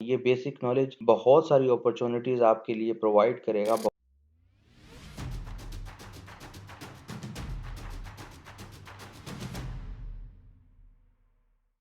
ये basic knowledge बहुत सारी अपॉर्चुनिटीज़ आपके लिए प्रोवाइड करेगा।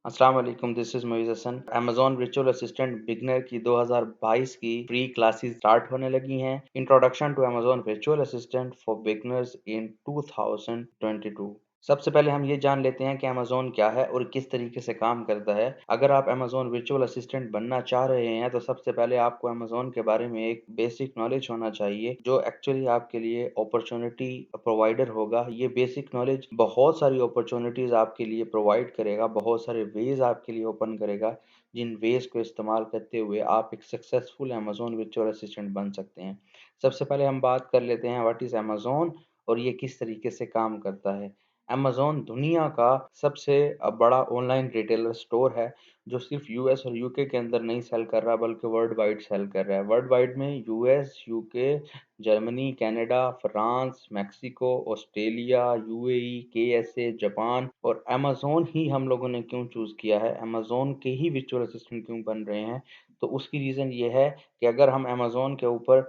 अस्सलाम वालेकुम, this is Moiz Hasan. Amazon virtual assistant beginner की 2022 की फ्री क्लासेस स्टार्ट होने लगी हैं। Introduction to Amazon virtual assistant for beginners in 2022। सबसे पहले हम ये जान लेते हैं कि अमेज़न क्या है और किस तरीके से काम करता है। अगर आप अमेज़न वर्चुअल असिस्टेंट बनना चाह रहे हैं, तो सबसे पहले आपको अमेज़न के बारे में एक बेसिक नॉलेज होना चाहिए, जो एक्चुअली आपके लिए अपॉर्चुनिटी प्रोवाइडर होगा। ये बेसिक नॉलेज बहुत सारी अपॉर्चुनिटीज़ आपके लिए प्रोवाइड करेगा, बहुत सारे वेज़ आपके लिए ओपन करेगा, जिन वेज़ को इस्तेमाल करते हुए आप एक सक्सेसफुल अमेज़न वर्चुअल असिस्टेंट बन सकते हैं। सबसे पहले हम बात कर लेते हैं व्हाट इज़ अमेज़न और ये किस तरीके से काम करता है। अमेज़न दुनिया का सबसे बड़ा ऑनलाइन रिटेलर स्टोर है, जो सिर्फ़ यूएस और यूके के अंदर नहीं सेल कर रहा, बल्कि वर्ल्ड वाइड सेल कर रहा है। वर्ल्ड वाइड में US, UK, Germany, Canada, France, Mexico, Australia, UAE, KSA, Japan और अमेज़न ही हम लोगों ने क्यों चूज़ किया है, अमेज़न के ही वर्चुअल असिस्टेंट क्यों बन रहे हैं, तो उसकी रीज़न ये है कि अगर हम अमेज़न के ऊपर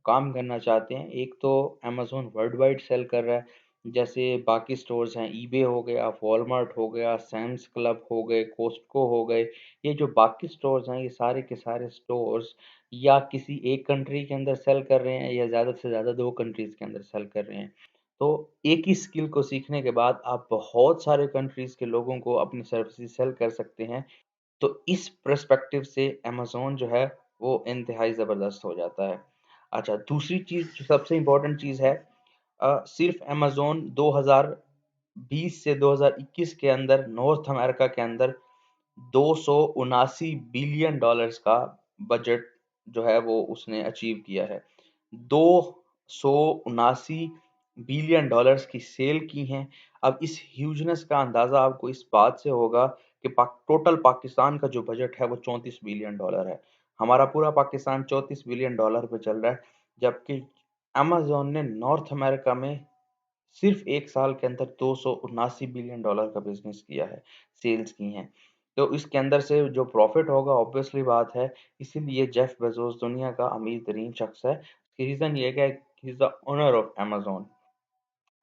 काम करना चाहते हैं, एक तो अमेज़न वर्ल्ड वाइड सेल कर रहा है, जैसे बाकी स्टोर्स हैं, ईबे हो गया, वॉलमार्ट हो गया, सैम्स क्लब हो गए, कॉस्टको हो गए, ये जो बाकी स्टोर्स हैं, ये सारे के सारे स्टोर्स या किसी एक कंट्री के अंदर सेल कर रहे हैं या ज़्यादा से ज़्यादा 2 कंट्रीज़ के अंदर सेल कर रहे हैं। तो एक ही स्किल को सीखने के बाद आप बहुत सारे कंट्रीज़ के लोगों को अपनी सर्विसेज़ सेल कर सकते हैं। तो इस पर्सपेक्टिव से अमेज़न जो है, वो इंतहाई ज़बरदस्त हो जाता है। अच्छा, दूसरी चीज़ जो सबसे इम्पोर्टेंट चीज़ है, सिर्फ अमेज़न 2020 से 2021 के अंदर नॉर्थ अमेरिका के अंदर 279 बिलियन डॉलर्स का बजट जो है वो उसने अचीव किया है। 279 बिलियन डॉलर्स की सेल की हैं। अब इस ह्यूजनेस का अंदाज़ा आपको इस बात से होगा कि टोटल पाकिस्तान का जो बजट है वो 34 बिलियन डॉलर है। हमारा पूरा पाकिस्तान 34 बिलियन डॉलर पे चल रहा है, जबकि अमेज़न ने नॉर्थ अमेरिका में सिर्फ 1 साल के अंदर 279 बिलियन डॉलर का बिज़नेस किया है, सेल्स की हैं। तो इसके अंदर से जो प्रॉफ़िट होगा ऑब्वियसली बात है, इसीलिए जेफ बेज़ोस दुनिया का अमीर तरीन शख्स है। रीज़न ये है कि he is the owner of Amazon.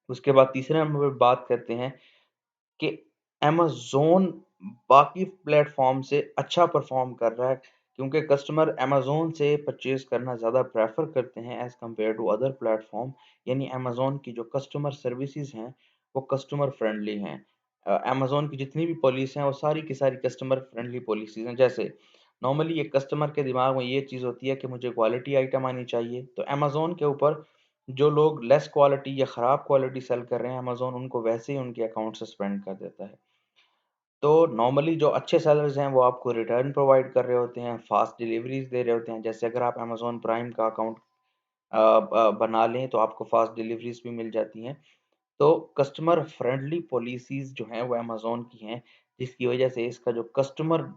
उसके बाद तीसरे नंबर पे बात करते हैं कि अमेज़न बाकी प्लेटफ़ॉर्म से अच्छा परफ़ॉर्म कर रहा है, क्योंकि कस्टमर अमेज़न से परचेज़ करना ज़्यादा प्रेफ़र करते हैं as compared to other platform. यानी अमेज़न की जो कस्टमर सर्विसेज़ हैं, वो कस्टमर फ्रेंडली हैं। अमेज़न की जितनी भी पॉलिसी हैं, वो सारी की सारी कस्टमर फ्रेंडली पॉलिसीज़ हैं। जैसे नॉर्मली एक कस्टमर के दिमाग में ये चीज़ होती है कि मुझे क्वालिटी आइटम आनी चाहिए, तो अमेज़न के ऊपर जो लोग लेस क्वालिटी या ख़राब क्वालिटी सेल कर रहे हैं, अमेज़न उनको वैसे ही उनके अकाउंट से सस्पेंड कर देता है। तो नॉर्मली जो अच्छे सेलर्स हैं, वो आपको रिटर्न प्रोवाइड कर रहे होते हैं, फ़ास्ट डिलीवरीज़ दे रहे होते हैं। जैसे अगर आप अमेज़न प्राइम का अकाउंट बना लें, तो आपको फ़ास्ट डिलीवरीज़ भी मिल जाती हैं। तो कस्टमर फ्रेंडली पॉलिसीज़ जो हैं, वो अमेज़न की हैं, जिसकी वजह से इसका जो कस्टमर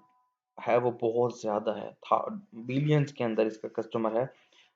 है, वो बहुत ज़्यादा है। था बिलियंस के अंदर इसका कस्टमर है।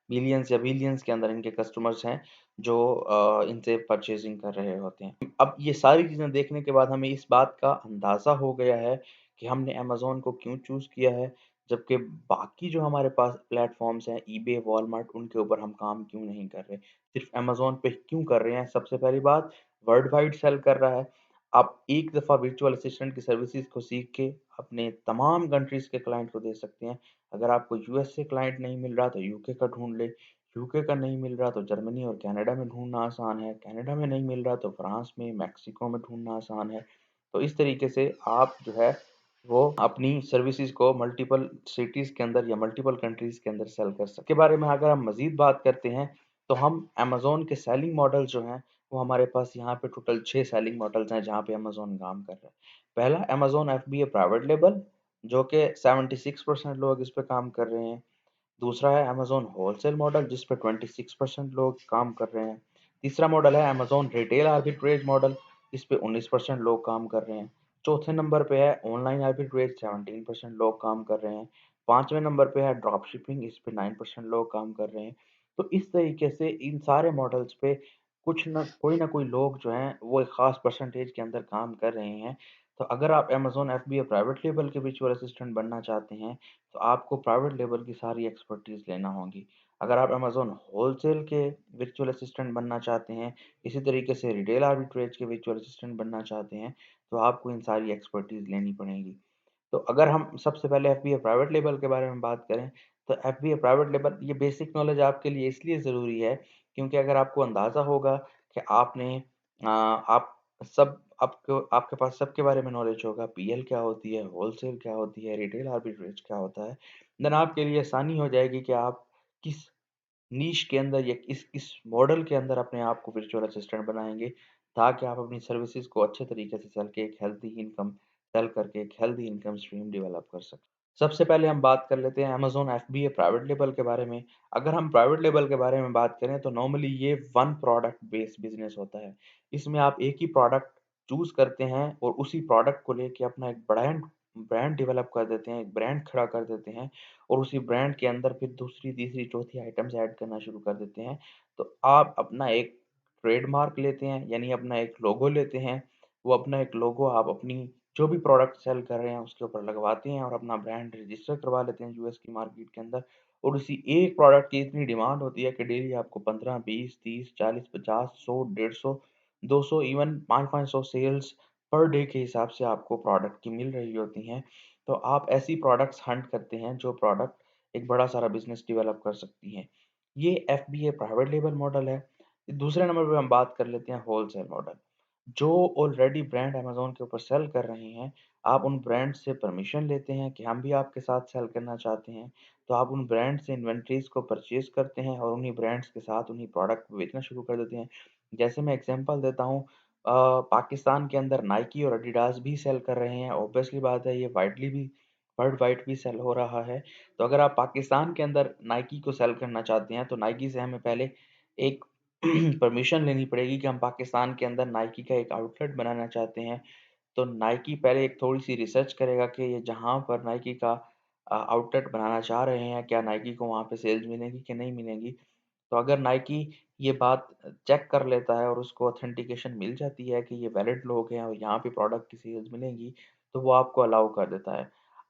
मिलियंस या बिलियंस के अंदर इनके कस्टमर्स हैं, जो इनसे परचेज़िंग कर रहे होते हैं। अब ये सारी चीज़ें देखने के बाद हमें इस बात का अंदाज़ा हो गया है कि हमने अमेज़न को क्यों चूज़ किया है, जबकि बाकी जो हमारे पास प्लेटफ़ॉर्म्स हैं, ईबे, वॉलमार्ट, उनके ऊपर हम काम क्यों नहीं कर रहे। सिर्फ़ अमेज़न पे क्यों कर रहे हैं। सबसे पहली बात, वर्ल्ड वाइड सेल कर रहा है। आप एक दफ़ा वर्चुअल असिस्टेंट की सर्विसेज़ को सीख के अपने तमाम कंट्रीज़ के क्लाइंट को दे सकते हैं। अगर आपको यूएस से क्लाइंट नहीं मिल रहा, तो यूके का ढूँढ लें। यूके का नहीं मिल रहा, तो जर्मनी और कनाडा में ढूँढना आसान है। कनाडा में नहीं मिल रहा, तो फ्रांस में, मेक्सिको में ढूँढना आसान है। तो इस तरीके से आप जो है, वो अपनी सर्विसेज़ को मल्टीपल सिटीज़ के अंदर या मल्टीपल कंट्रीज़ के अंदर सेल कर सकते हैं। के बारे में अगर हम मज़ीद बात करते हैं, तो हम अमेज़न के सेलिंग मॉडल्स जो हैं, वो हमारे पास यहाँ पे टोटल 6 सेलिंग मॉडल्स हैं, जहाँ पे अमेज़न काम कर रहा है। पहला अमेज़न एफबीए प्राइवेट लेबल, जो कि 76% लोग इस पे काम कर रहे हैं। दूसरा है अमेज़न होलसेल मॉडल, जिस पे 26% लोग काम कर रहे हैं। तीसरा मॉडल है अमेज़न रिटेल आर्बिट्रेज मॉडल, इस पे 19% लोग काम कर रहे हैं। चौथे नंबर पे है ऑनलाइन आर्बिट्रेज, 17% लोग काम कर रहे हैं। पाँचवें नंबर पे है ड्रॉप शिपिंग, इस पे 9% लोग काम कर रहे हैं। तो इस तरीके से इन सारे मॉडल्स पे कुछ न कोई लोग जो हैं, वो एक ख़ास परसेंटेज के अंदर काम कर रहे हैं। तो अगर आप अमेज़न एफबीए प्राइवेट लेबल के वर्चुअल असिस्टेंट बनना चाहते हैं, तो आपको प्राइवेट लेबल की सारी एक्सपर्टीज़ लेना होगी। अगर आप अमेज़न होलसेल के वर्चुअल असिस्टेंट बनना चाहते हैं, इसी तरीके से रिटेल आर्बिट्रेज के वर्चुअल असिस्टेंट बनना चाहते हैं, तो आपको इन सारी एक्सपर्टीज़ लेनी पड़ेगी। तो अगर हम सबसे पहले एफबीए प्राइवेट लेबल के बारे में बात करें, तो एफबीए प्राइवेट लेबल ये बेसिक नॉलेज आपके लिए इसलिए ज़रूरी है, क्योंकि अगर आपको अंदाज़ा होगा कि आप सब आपको आपके पास सबके बारे में नॉलेज होगा, पीएल क्या होती है, होलसेल क्या होती है, रिटेल आर्बिट्रेज क्या होता है, देन आपके लिए आसानी हो जाएगी कि आप किस नीश के अंदर या किस मॉडल के अंदर अपने आप को वर्चुअल असिस्टेंट बनाएँगे, ताकि आप अपनी सर्विसेज़ को अच्छे तरीके से सेल करके एक हेल्दी इनकम स्ट्रीम डेवलप कर सकें। सबसे पहले हम बात कर लेते हैं अमेज़न एफबीए प्राइवेट लेबल के बारे में। अगर हम प्राइवेट लेबल के बारे में बात करें, तो नॉर्मली ये वन प्रोडक्ट बेस्ड बिज़नेस होता है। इसमें आप एक ही प्रोडक्ट चूज़ करते हैं और उसी प्रोडक्ट को लेके अपना एक ब्रांड ब्रांड डेवलप कर देते हैं, एक ब्रांड खड़ा कर देते हैं और उसी ब्रांड के अंदर फिर दूसरी, तीसरी, चौथी आइटम्स ऐड करना शुरू कर देते हैं। तो आप अपना एक ट्रेडमार्क लेते हैं, यानी अपना एक लोगो लेते हैं। वो अपना एक लोगो आप अपनी जो भी प्रोडक्ट सेल कर रहे हैं उसके ऊपर लगवाते हैं और अपना ब्रांड रजिस्टर करवा लेते हैं यूएस की मार्केट के अंदर। और उसी एक प्रोडक्ट की इतनी डिमांड होती है कि डेली आपको 15, 20, 30, 40, 50, 100, 150, 200, इवन 500 सेल्स पर डे के हिसाब से आपको प्रोडक्ट की मिल रही होती हैं। तो आप ऐसी प्रोडक्ट्स हंट करते हैं जो प्रोडक्ट एक बड़ा सारा बिजनेस डेवलप कर सकती हैं। ये एफबीए प्राइवेट लेबल मॉडल है। दूसरे नंबर पे हम बात कर लेते हैं होलसेल मॉडल। जो ऑलरेडी ब्रांड अमेज़न के ऊपर सेल कर रहे हैं, आप उन ब्रांड से परमिशन लेते हैं कि हम भी आपके साथ सेल करना चाहते हैं। तो आप उन ब्रांड से इन्वेंटरीज़ को परचेज़ करते हैं और उन्हीं ब्रांड्स के साथ उन्हीं प्रोडक्ट को बेचना शुरू कर देते हैं। जैसे मैं एग्ज़ाम्पल देता हूँ, पाकिस्तान के अंदर नाइकी और एडिडास भी सेल कर रहे हैं। ऑब्वियसली बात है, ये वर्ल्ड वाइड भी सेल हो रहा है। तो अगर आप पाकिस्तान के अंदर नाइकी को सेल करना चाहते हैं, तो नाइकी से हमें पहले एक परमिशन लेनी पड़ेगी कि हम पाकिस्तान के अंदर नाइकी का एक आउटलेट बनाना चाहते हैं। तो नाइकी पहले एक थोड़ी-सी रिसर्च करेगा कि ये जहाँ पर नाइकी का आउटलेट बनाना चाह रहे हैं, क्या नाइकी को वहाँ पे सेल्स मिलेंगी कि नहीं मिलेंगी। तो अगर नाइकी ये बात चेक कर लेता है और उसको ऑथेंटिकेशन मिल जाती है कि ये वैलिड लोग हैं और यहाँ पे प्रोडक्ट की सेल्स मिलेंगी, तो वो आपको अलाउ कर देता है।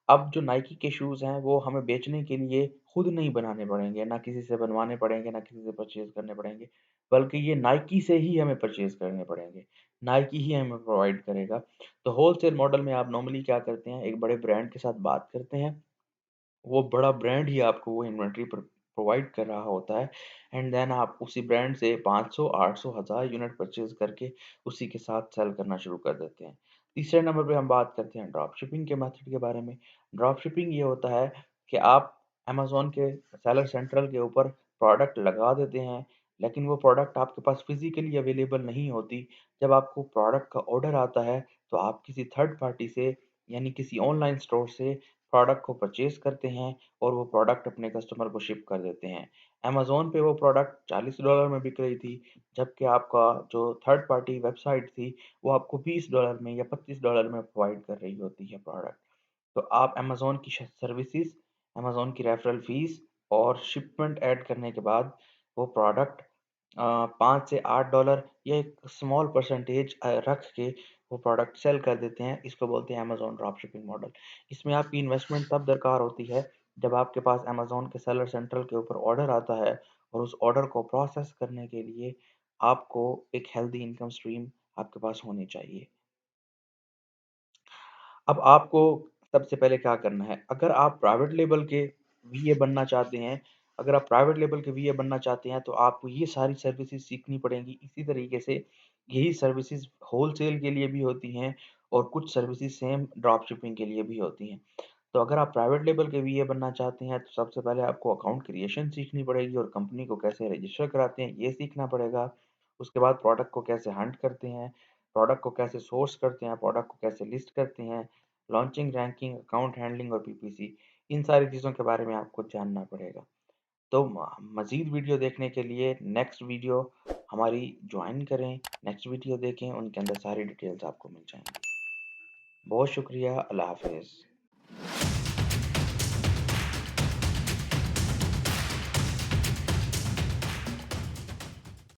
अब जो नाइकी के शूज़ हैं, वो हमें बेचने के लिए खुद नहीं बनाने पड़ेंगे, ना किसी से बनवाने पड़ेंगे, ना किसी से परचेज़ करने पड़ेंगे, बल्कि ये नाइकी से ही हमें परचेज़ करने पड़ेंगे। नाइकी ही हमें प्रोवाइड करेगा। तो होलसेल मॉडल में आप नॉर्मली क्या करते हैं, एक बड़े ब्रांड के साथ बात करते हैं, वो बड़ा ब्रांड ही आपको वो इन्वेंटरी प्रोवाइड कर रहा होता है एंड देन आप उसी ब्रांड से 500, 800, 1000 यूनिट परचेज करके उसी के साथ सेल करना शुरू कर देते हैं। तीसरे नंबर पे हम बात करते हैं ड्रॉप शिपिंग के मेथड के बारे में। ड्रॉप शिपिंग ये होता है कि आप अमेज़न के सेलर सेंट्रल के ऊपर प्रोडक्ट लगा देते हैं, लेकिन वो प्रोडक्ट आपके पास फिज़िकली अवेलेबल नहीं होती। जब आपको प्रोडक्ट का ऑर्डर आता है, तो आप किसी थर्ड पार्टी से यानी किसी ऑनलाइन स्टोर से प्रोडक्ट को परचेज़ करते हैं और वो प्रोडक्ट अपने कस्टमर को शिप कर देते हैं। अमेज़न पे वो प्रोडक्ट $40 में बिक रही थी, जबकि आपका जो थर्ड पार्टी वेबसाइट थी, वो आपको $20 में या $25 में प्रोवाइड कर रही होती है प्रोडक्ट। तो आप अमेज़न की सर्विसेज़, अमेज़न की रेफरल फ़ीस और शिपमेंट ऐड करने के बाद वो प्रोडक्ट 5 से $8 या एक स्मॉल परसेंटेज रख के वो प्रोडक्ट सेल कर देते हैं। इसको बोलते हैं अमेज़न ड्रॉप शिपिंग मॉडल। इसमें आपकी इन्वेस्टमेंट तब दरकार होती है जब आपके पास अमेज़न के सेलर सेंट्रल के ऊपर ऑर्डर आता है और उस ऑर्डर को प्रोसेस करने के लिए आपको एक हेल्दी इनकम स्ट्रीम आपके पास होनी चाहिए। अब आपको सबसे पहले क्या करना है, अगर आप प्राइवेट लेबल के वीए बनना चाहते हैं अगर आप प्राइवेट लेबल के वीए बनना चाहते हैं, तो आपको ये सारी सर्विसेज़ सीखनी पड़ेंगी। इसी तरीके से यही सर्विसेज़ होलसेल के लिए भी होती हैं और कुछ सर्विसेज़ सेम ड्रॉप शिपिंग के लिए भी होती हैं। तो अगर आप प्राइवेट लेबल के वीए बनना चाहते हैं, तो सबसे पहले आपको अकाउंट क्रिएशन सीखनी पड़ेगी और कंपनी को कैसे रजिस्टर कराते हैं, ये सीखना पड़ेगा। उसके बाद प्रोडक्ट को कैसे हंट करते हैं, प्रोडक्ट को कैसे सोर्स करते हैं, प्रोडक्ट को कैसे लिस्ट करते हैं, लॉन्चिंग, रैंकिंग, अकाउंट हैंडलिंग और पीपीसी, इन सारी चीज़ों के बारे में आपको जानना पड़ेगा। तो मज़ीद वीडियो देखने के लिए नेक्स्ट वीडियो हमारी ज्वाइन करें, नेक्स्ट वीडियो देखें, उनके अंदर सारी डिटेल्स आपको मिल जाएँगी। बहुत शुक्रिया, अल्लाह हाफ़िज़।